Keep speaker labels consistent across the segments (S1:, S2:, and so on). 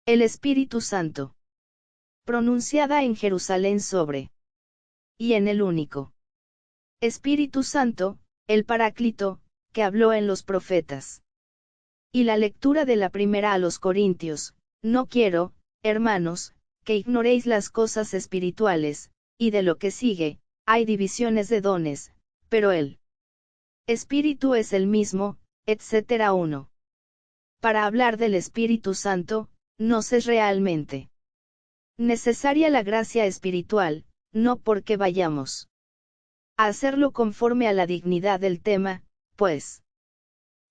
S1: El Espíritu Santo. Pronunciada en Jerusalén sobre. Y en el único Espíritu Santo, el Paráclito, que habló en los profetas. Y la lectura de la primera a los Corintios: no quiero, hermanos, que ignoréis las cosas espirituales, y de lo que sigue, hay divisiones de dones, pero el Espíritu es el mismo, etc. 1. Para hablar del Espíritu Santo, nos es realmente necesaria la gracia espiritual, no porque vayamos a hacerlo conforme a la dignidad del tema, pues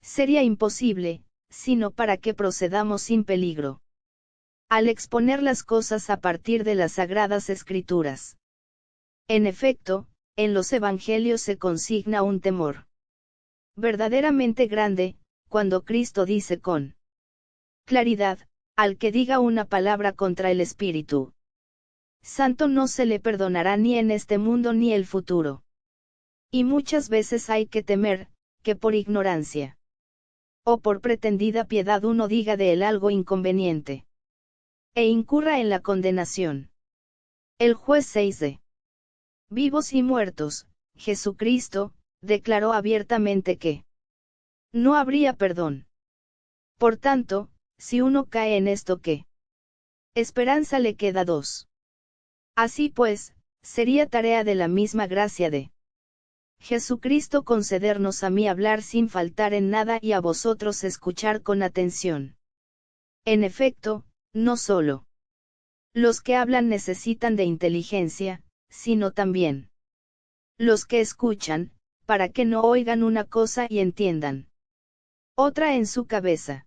S1: sería imposible, sino para que procedamos sin peligro al exponer las cosas a partir de las Sagradas Escrituras. En efecto, en los Evangelios se consigna un temor verdaderamente grande, cuando Cristo dice con claridad: al que diga una palabra contra el Espíritu Santo no se le perdonará ni en este mundo ni el futuro. Y muchas veces hay que temer, que por ignorancia o por pretendida piedad uno diga de él algo inconveniente e incurra en la condenación. El juez 6 de Vivos y Muertos, Jesucristo, declaró abiertamente que no habría perdón. Por tanto, si uno cae en esto, ¿qué esperanza le queda? 2. Así pues, sería tarea de la misma gracia de Jesucristo concedernos a mí hablar sin faltar en nada y a vosotros escuchar con atención. En efecto, no solo los que hablan necesitan de inteligencia, sino también los que escuchan, para que no oigan una cosa y entiendan otra en su cabeza.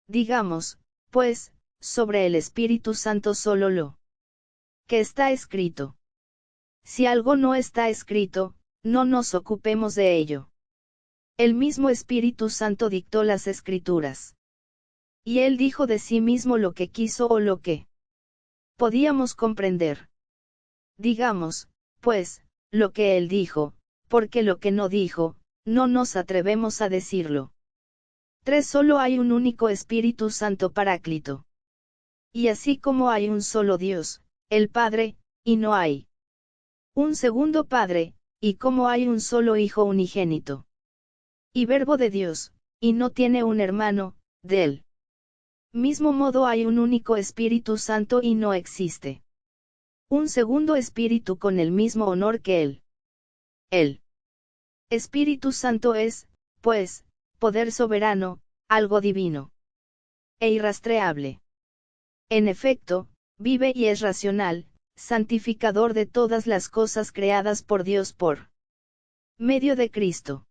S1: Digamos, pues, sobre el Espíritu Santo solo lo que está escrito. Si algo no está escrito, no nos ocupemos de ello. El mismo Espíritu Santo dictó las Escrituras. Y él dijo de sí mismo lo que quiso o lo que podíamos comprender. Digamos, pues, lo que él dijo, porque lo que no dijo, no nos atrevemos a decirlo. 3. Solo hay un único Espíritu Santo Paráclito. Y así como hay un solo Dios, el Padre, y no hay un segundo Padre, y como hay un solo Hijo unigénito y Verbo de Dios, y no tiene un hermano, del mismo modo hay un único Espíritu Santo y no existe un segundo Espíritu con el mismo honor que él. El Espíritu Santo es, pues, poder soberano, algo divino e irrastreable. En efecto, vive y es racional, santificador de todas las cosas creadas por Dios por medio de Cristo.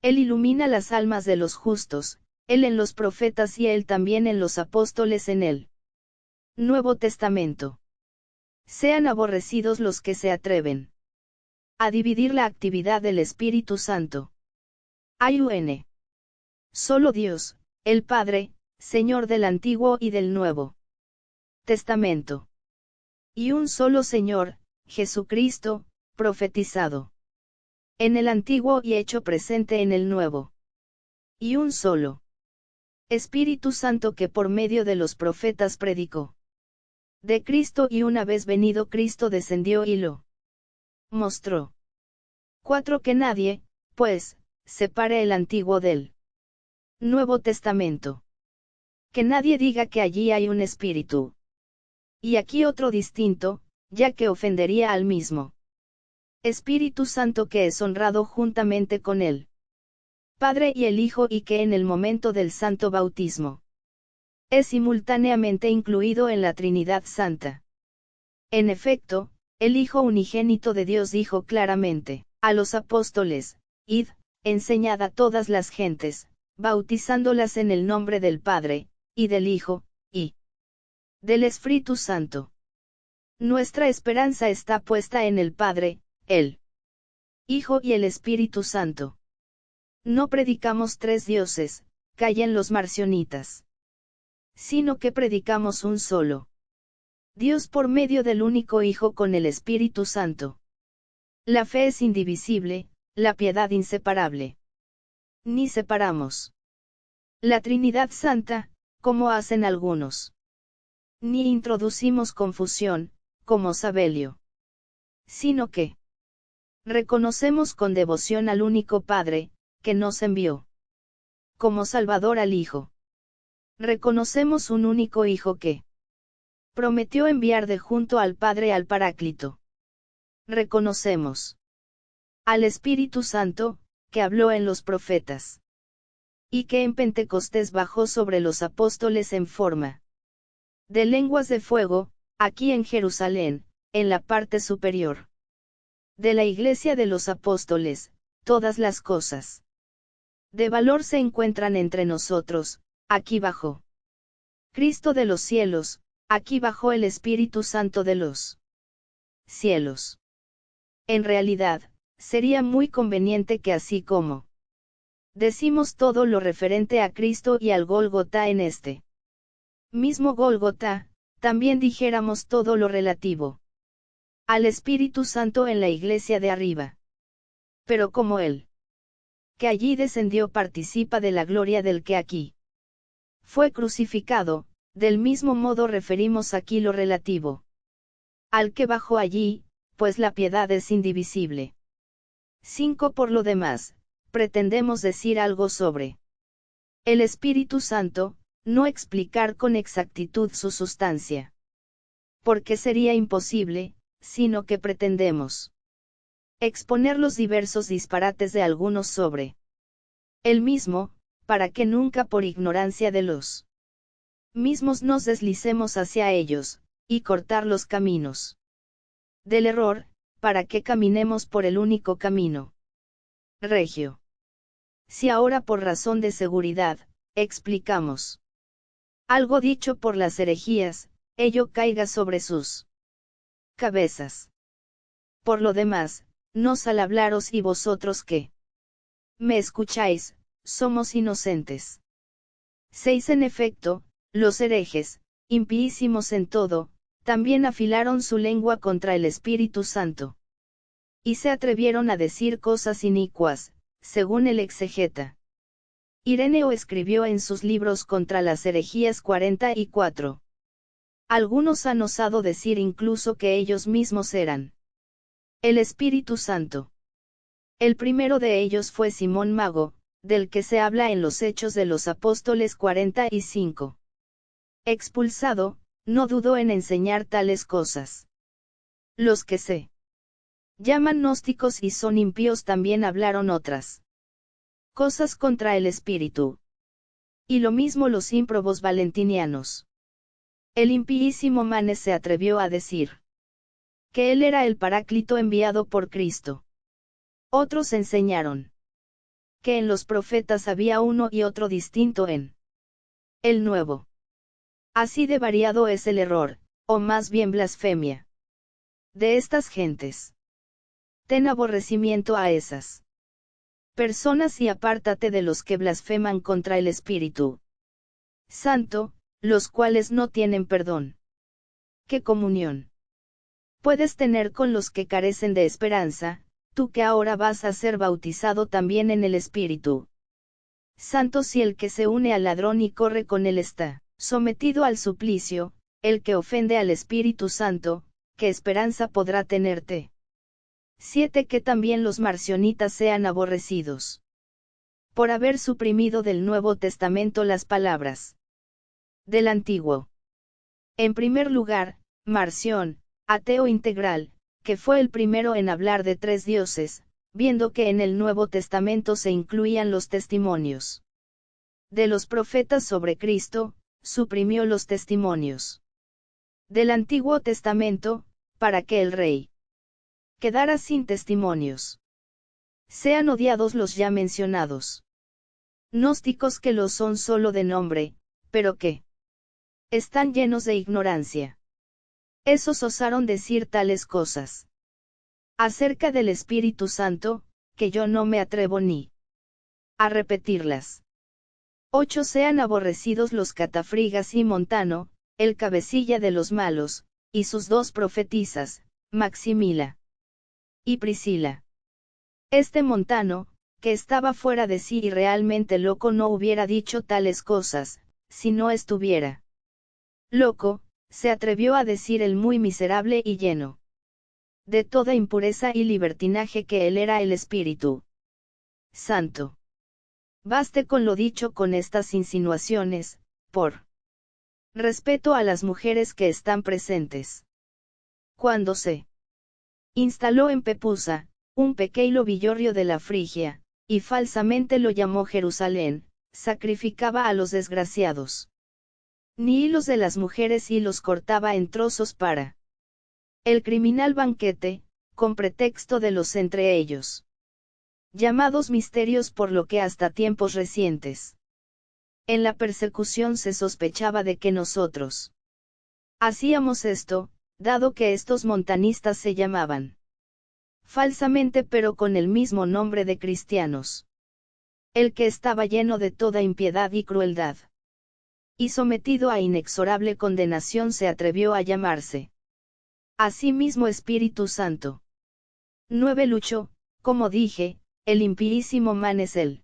S1: Él ilumina las almas de los justos, Él en los profetas y Él también en los apóstoles en el Nuevo Testamento. Sean aborrecidos los que se atreven a dividir la actividad del Espíritu Santo. Hay un solo Dios, el Padre, Señor del Antiguo y del Nuevo Testamento. Y un solo Señor, Jesucristo, profetizado en el Antiguo y hecho presente en el Nuevo. Y un solo Espíritu Santo que por medio de los profetas predicó de Cristo, y una vez venido Cristo descendió y lo mostró. 4. Que nadie, pues, separe el Antiguo del Nuevo Testamento. Que nadie diga que allí hay un espíritu y aquí otro distinto, ya que ofendería al mismo Espíritu Santo que es honrado juntamente con él Padre y el Hijo, y que en el momento del santo bautismo es simultáneamente incluido en la Trinidad Santa. En efecto, el Hijo unigénito de Dios dijo claramente a los apóstoles: id, enseñad a todas las gentes, bautizándolas en el nombre del Padre, y del Hijo, y del Espíritu Santo. Nuestra esperanza está puesta en el Padre, el Hijo y el Espíritu Santo. No predicamos tres dioses, callen los marcionitas, sino que predicamos un solo Dios por medio del único Hijo con el Espíritu Santo. La fe es indivisible, la piedad inseparable. Ni separamos la Trinidad Santa, como hacen algunos. ni introducimos confusión, como Sabelio. Sino que reconocemos con devoción al único Padre, que nos envió como Salvador al Hijo. Reconocemos un único Hijo que prometió enviar de junto al Padre al Paráclito. Reconocemos al Espíritu Santo, que habló en los profetas, y que en Pentecostés bajó sobre los apóstoles en forma de lenguas de fuego, aquí en Jerusalén, en la parte superior de la iglesia de los apóstoles. Todas las cosas de valor se encuentran entre nosotros, aquí bajó Cristo de los cielos, aquí bajó el Espíritu Santo de los cielos. En realidad, sería muy conveniente que así como decimos todo lo referente a Cristo y al Gólgota en este mismo Gólgota, también dijéramos todo lo relativo al Espíritu Santo en la iglesia de arriba. Pero como Él que allí descendió participa de la gloria del que aquí fue crucificado, del mismo modo referimos aquí lo relativo al que bajó allí, pues la piedad es indivisible. 5. Por lo demás, pretendemos decir algo sobre el Espíritu Santo, no explicar con exactitud su sustancia, porque sería imposible, sino que pretendemos exponer los diversos disparates de algunos sobre el mismo, para que nunca por ignorancia de los mismos nos deslicemos hacia ellos, y cortar los caminos del error, para que caminemos por el único camino regio. Si ahora por razón de seguridad, explicamos algo dicho por las herejías, ello caiga sobre sus cabezas. Por lo demás, nos al hablaros y vosotros que me escucháis, somos inocentes. 6. En efecto, los herejes, impísimos en todo, también afilaron su lengua contra el Espíritu Santo. Y se atrevieron a decir cosas inicuas, según el exegeta Ireneo escribió en sus libros contra las herejías 44. Algunos han osado decir incluso que ellos mismos eran el Espíritu Santo. El primero de ellos fue Simón Mago, del que se habla en los Hechos de los Apóstoles 45. Expulsado, no dudó en enseñar tales cosas. Los que se llaman gnósticos y son impíos también hablaron otras cosas contra el Espíritu. Y lo mismo los ímprobos valentinianos. El impíísimo Manes se atrevió a decir que él era el Paráclito enviado por Cristo. Otros enseñaron que en los profetas había uno y otro distinto en el Nuevo. Así de variado es el error, o más bien blasfemia, de estas gentes. Ten aborrecimiento a esas personas y apártate de los que blasfeman contra el Espíritu Santo, los cuales no tienen perdón. ¿Qué comunión puedes tener con los que carecen de esperanza, tú que ahora vas a ser bautizado también en el Espíritu Santo? Si el que se une al ladrón y corre con él está sometido al suplicio, el que ofende al Espíritu Santo, ¿qué esperanza podrá tenerte? 7. Que también los marcionitas sean aborrecidos por haber suprimido del Nuevo Testamento las palabras del Antiguo. En primer lugar, Marción, ateo integral, que fue el primero en hablar de tres dioses, viendo que en el Nuevo Testamento se incluían los testimonios de los profetas sobre Cristo, suprimió los testimonios del Antiguo Testamento, para que el rey quedara sin testimonios. Sean odiados los ya mencionados gnósticos, que lo son solo de nombre, pero que están llenos de ignorancia. Esos osaron decir tales cosas acerca del Espíritu Santo, que yo no me atrevo ni a repetirlas. 8. Sean aborrecidos los catafrigas y Montano, el cabecilla de los malos, y sus dos profetisas, Maximila y Priscila. Este Montano, que estaba fuera de sí y realmente loco, no hubiera dicho tales cosas, si no estuviera loco, se atrevió a decir el muy miserable y lleno de toda impureza y libertinaje que él era el Espíritu Santo. Baste con lo dicho con estas insinuaciones, por respeto a las mujeres que están presentes. Cuando se instaló en Pepusa, un pequeño villorrio de la Frigia, y falsamente lo llamó Jerusalén, sacrificaba a los desgraciados. Ni hilos de las mujeres y los cortaba en trozos para el criminal banquete, con pretexto de los entre ellos llamados misterios por lo que hasta tiempos recientes. En la persecución se sospechaba de que nosotros hacíamos esto, dado que estos montanistas se llamaban falsamente pero con el mismo nombre de cristianos. El que estaba lleno de toda impiedad y crueldad, y sometido a inexorable condenación se atrevió a llamarse asimismo Espíritu Santo. 9 Luchó, como dije, el impíísimo man es él,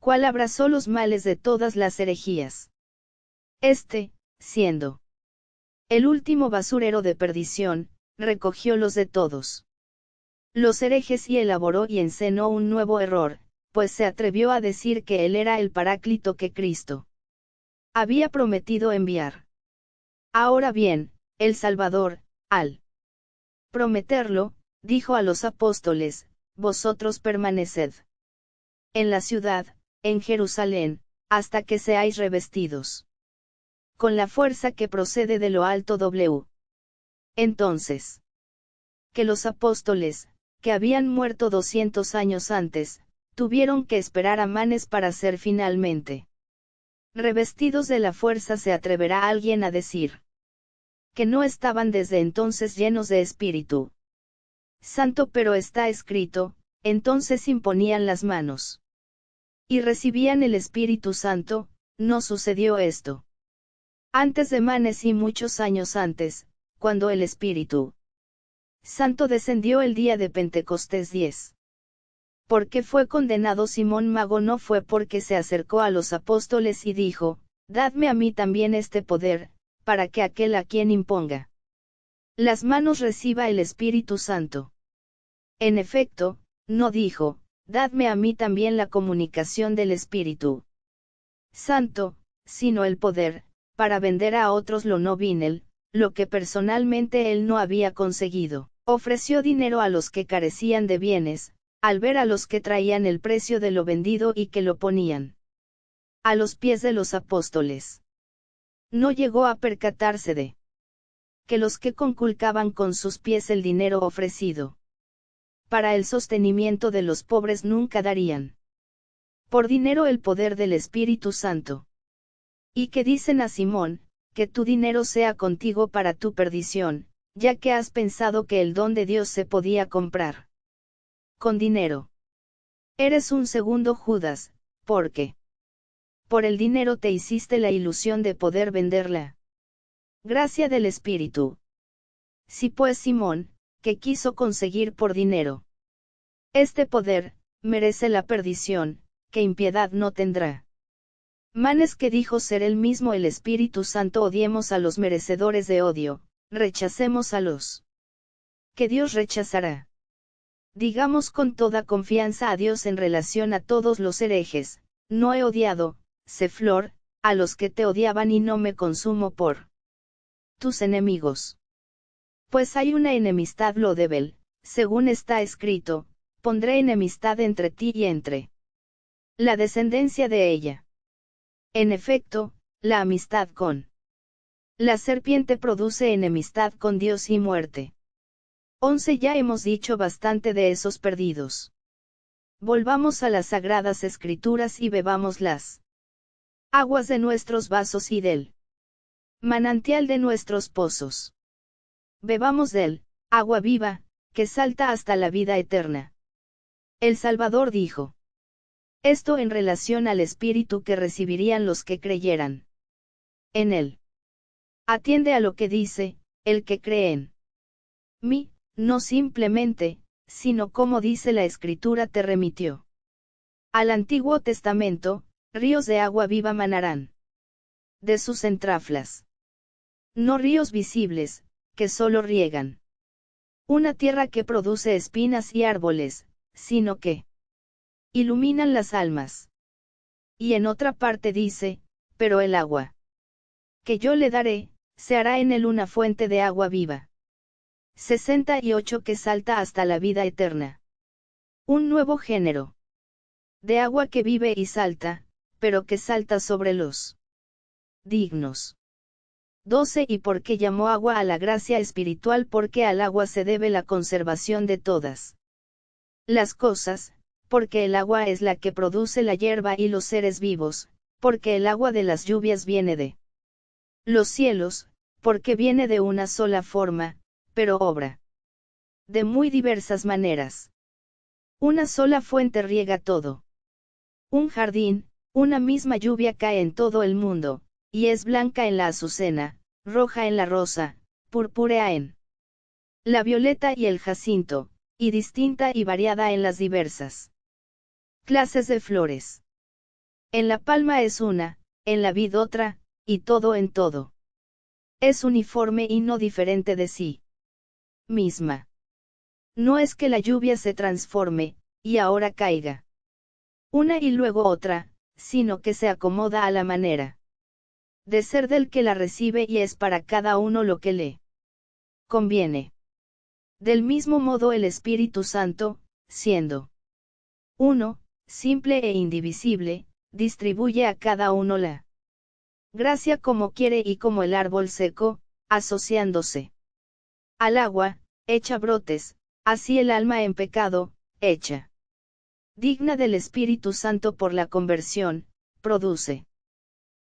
S1: cual abrazó los males de todas las herejías. Este, siendo el último basurero de perdición, recogió los de todos los herejes y elaboró y encenó un nuevo error, pues se atrevió a decir que él era el Paráclito que Cristo había prometido enviar. Ahora bien, el Salvador, al prometerlo, dijo a los apóstoles, vosotros permaneced en la ciudad, en Jerusalén, hasta que seáis revestidos con la fuerza que procede de lo alto W. Entonces, que los apóstoles, que habían muerto 200 años antes, tuvieron que esperar a Manes para ser finalmente revestidos de la fuerza. ¿Se atreverá alguien a decir que no estaban desde entonces llenos de Espíritu Santo? Pero está escrito, entonces imponían las manos y recibían el Espíritu Santo. No sucedió esto antes de Manes y muchos años antes, cuando el Espíritu Santo descendió el día de Pentecostés 10. Porque fue condenado Simón Mago no fue porque se acercó a los apóstoles y dijo, dadme a mí también este poder, para que aquel a quien imponga las manos reciba el Espíritu Santo. En efecto, no dijo, dadme a mí también la comunicación del Espíritu Santo, sino el poder, para vender a otros lo no vinel, lo que personalmente él no había conseguido. Ofreció dinero a los que carecían de bienes, al ver a los que traían el precio de lo vendido y que lo ponían a los pies de los apóstoles. No llegó a percatarse de que los que conculcaban con sus pies el dinero ofrecido para el sostenimiento de los pobres nunca darían por dinero el poder del Espíritu Santo. Y que dicen a Simón, que tu dinero sea contigo para tu perdición, ya que has pensado que el don de Dios se podía comprar con dinero. Eres un segundo Judas, porque por el dinero te hiciste la ilusión de poder venderla. Gracia del Espíritu. Si pues Simón, que quiso conseguir por dinero este poder, merece la perdición, que impiedad no tendrá. Manes que dijo ser él mismo el Espíritu Santo. Odiemos a los merecedores de odio, rechacemos a los que Dios rechazará. Digamos con toda confianza a Dios en relación a todos los herejes, no he odiado, sé Flor, a los que te odiaban y no me consumo por tus enemigos. Pues hay una enemistad Lodebel, según está escrito, pondré enemistad entre ti y entre la descendencia de ella. En efecto, la amistad con la serpiente produce enemistad con Dios y muerte. 11 Ya hemos dicho bastante de esos perdidos. Volvamos a las sagradas escrituras y bebamos las aguas de nuestros vasos y del manantial de nuestros pozos. Bebamos del agua viva, que salta hasta la vida eterna. El Salvador dijo esto en relación al Espíritu que recibirían los que creyeran en él. Atiende a lo que dice, el que cree en mí, no simplemente, sino como dice la Escritura te remitió al Antiguo Testamento, ríos de agua viva manarán de sus entraflas. No ríos visibles, que solo riegan una tierra que produce espinas y árboles, sino que iluminan las almas. Y en otra parte dice, pero el agua que yo le daré, se hará en él una fuente de agua viva. 68 que salta hasta la vida eterna. Un nuevo género de agua que vive y salta, pero que salta sobre los dignos. 12 ¿Y por qué llamó agua a la gracia espiritual? Porque al agua se debe la conservación de todas las cosas, porque el agua es la que produce la hierba y los seres vivos, porque el agua de las lluvias viene de los cielos, porque viene de una sola forma, pero obra de muy diversas maneras. Una sola fuente riega todo. Un jardín, una misma lluvia cae en todo el mundo, y es blanca en la azucena, roja en la rosa, purpúrea en la violeta y el jacinto, y distinta y variada en las diversas clases de flores. En la palma es una, en la vid otra, y todo en todo. Es uniforme y no diferente de sí misma. No es que la lluvia se transforme, y ahora caiga una y luego otra, sino que se acomoda a la manera de ser del que la recibe y es para cada uno lo que le conviene. Del mismo modo el Espíritu Santo, siendo uno, simple e indivisible, distribuye a cada uno la gracia como quiere y como el árbol seco, asociándose al agua, echa brotes, así el alma en pecado, hecha digna del Espíritu Santo por la conversión, produce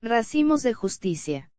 S1: racimos de justicia.